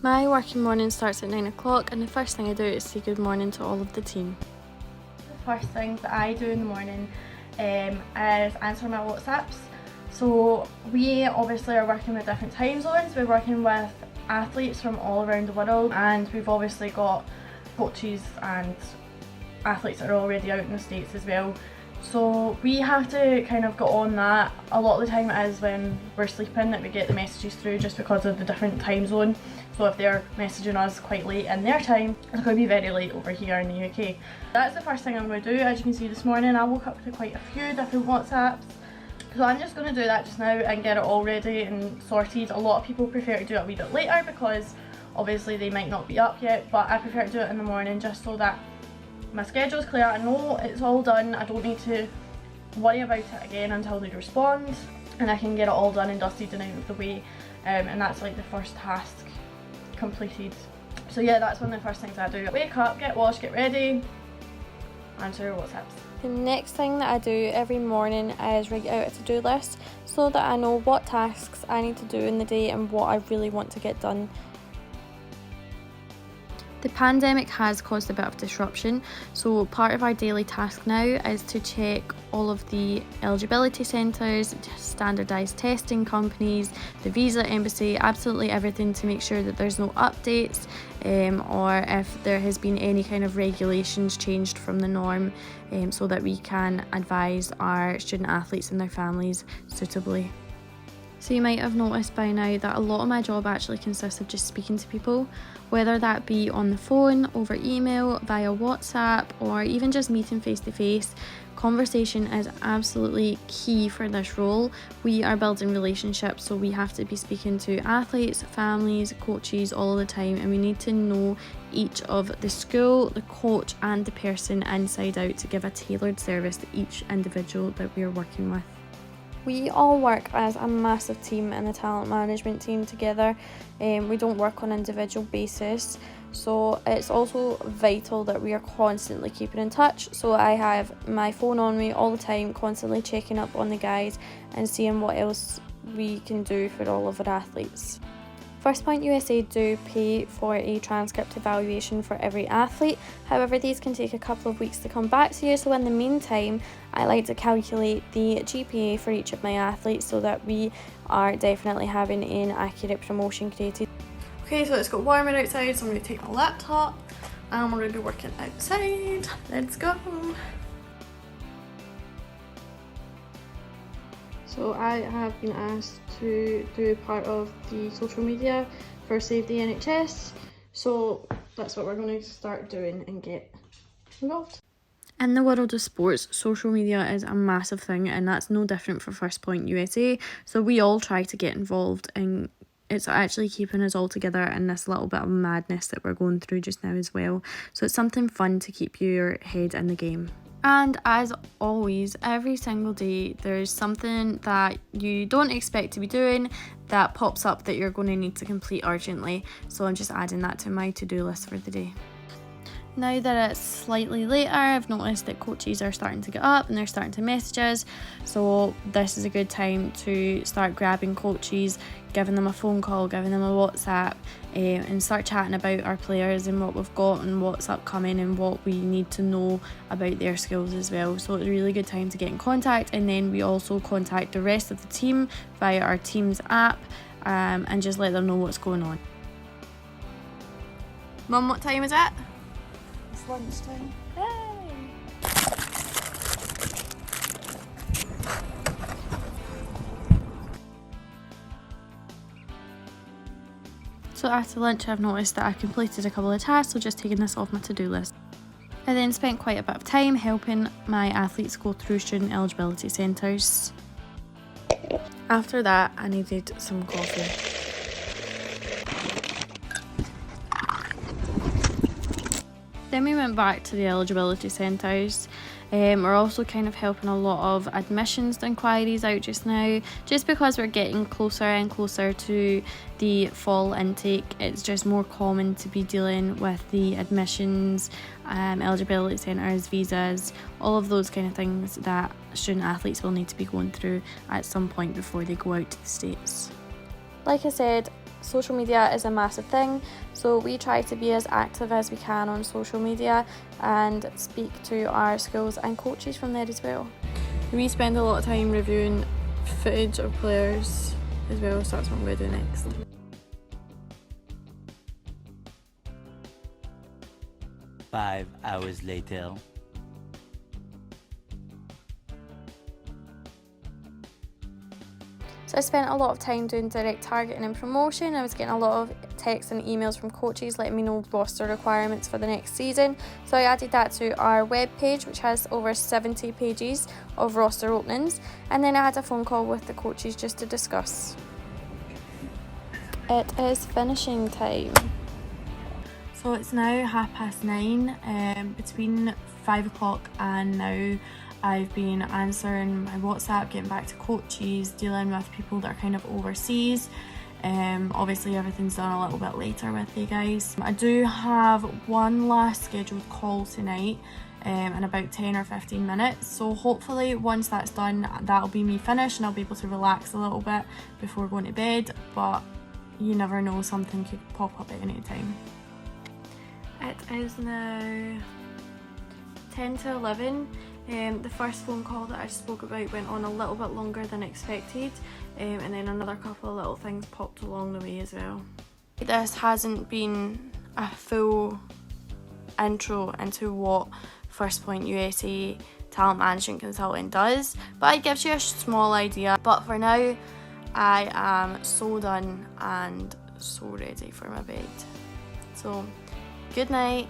My working morning starts at 9 o'clock and the first thing I do is say good morning to all of the team. The first things that I do in the morning is answer my WhatsApps. So we obviously are working with different time zones. We're working with athletes from all around the world, and we've obviously got coaches and athletes that are already out in the States as well. So we have to kind of get on that. A lot of the time it is when we're sleeping that we get the messages through, just because of the different time zone. So if they're messaging us quite late in their time, it's going to be very late over here in the UK. That's the first thing I'm going to do. As you can see this morning I woke up to quite a few different WhatsApps. So I'm just going to do that just now and get it all ready and sorted. A lot of people prefer to do it a wee bit later because obviously they might not be up yet, but I prefer to do it in the morning just so that my schedule's clear. I know it's all done. I don't need to worry about it again until they respond, and I can get it all done and dusted and out of the way, and that's like the first task completed. So yeah, that's one of the first things I do. Wake up, get washed, get ready, answer WhatsApps. The next thing that I do every morning is write out a to-do list so that I know what tasks I need to do in the day and what I really want to get done. The pandemic has caused a bit of disruption, so part of our daily task now is to check all of the eligibility centres, standardised testing companies, the visa embassy, absolutely everything to make sure that there's no updates or if there has been any kind of regulations changed from the norm, so that we can advise our student athletes and their families suitably. So you might have noticed by now that a lot of my job actually consists of just speaking to people, whether that be on the phone, over email, via WhatsApp, or even just meeting face to face. Conversation is absolutely key for this role. We are building relationships, so we have to be speaking to athletes, families, coaches all the time, and we need to know each of the school, the coach and the person inside out to give a tailored service to each individual that we are working with. We all work as a massive team in the talent management team together. We don't work on an individual basis, so it's also vital that we are constantly keeping in touch. So I have my phone on me all the time, constantly checking up on the guys and seeing what else we can do for all of our athletes. FirstPoint USA do pay for a transcript evaluation for every athlete. However, these can take a couple of weeks to come back to you, so in the meantime I like to calculate the GPA for each of my athletes so that we are definitely having an accurate promotion created. Okay, so it's got warmer outside, so I'm going to take my laptop and we're going to be working outside. Let's go! So I have been asked to do part of the social media for Save the NHS, so that's what we're going to start doing and get involved. In the world of sports, social media is a massive thing, and that's no different for FirstPoint USA, so we all try to get involved, and it's actually keeping us all together in this little bit of madness that we're going through just now as well. So it's something fun to keep your head in the game. And as always, every single day there's something that you don't expect to be doing that pops up that you're going to need to complete urgently. So I'm just adding that to my to-do list for the day. Now that it's slightly later, I've noticed that coaches are starting to get up and they're starting to message us. So this is a good time to start grabbing coaches, giving them a phone call, giving them a WhatsApp, and start chatting about our players and what we've got and what's upcoming and what we need to know about their skills as well. So it's a really good time to get in contact, and then we also contact the rest of the team via our Teams app and just let them know what's going on. Mum, what time is it? It's lunchtime. So after lunch I've noticed that I completed a couple of tasks, so just taking this off my to-do list. I then spent quite a bit of time helping my athletes go through student eligibility centres. After that I needed some coffee. Then we went back to the eligibility centres. We're also kind of helping a lot of admissions inquiries out just now, just because we're getting closer and closer to the fall intake. It's just more common to be dealing with the admissions, eligibility centres, visas, all of those kind of things that student athletes will need to be going through at some point before they go out to the States. Like I said, social media is a massive thing, so we try to be as active as we can on social media and speak to our schools and coaches from there as well. We spend a lot of time reviewing footage of players as well, so that's what I'm going to do next. Five hours later. So I spent a lot of time doing direct targeting and promotion. I was getting a lot of texts and emails from coaches letting me know roster requirements for the next season. So I added that to our web page, which has over 70 pages of roster openings. And then I had a phone call with the coaches just to discuss. It is finishing time. So it's now 9:30. Between 5 o'clock and now, I've been answering my WhatsApp, getting back to coaches, dealing with people that are kind of overseas. Obviously everything's done a little bit later with you guys. I do have one last scheduled call tonight in about 10 or 15 minutes. So hopefully once that's done, that'll be me finished and I'll be able to relax a little bit before going to bed. But you never know, something could pop up at any time. It is now 10 to 11. The first phone call that I spoke about went on a little bit longer than expected, and then another couple of little things popped along the way as well. This hasn't been a full intro into what FirstPoint USA Talent Management Consultant does, but it gives you a small idea. But for now, I am so done and so ready for my bed. So, good night.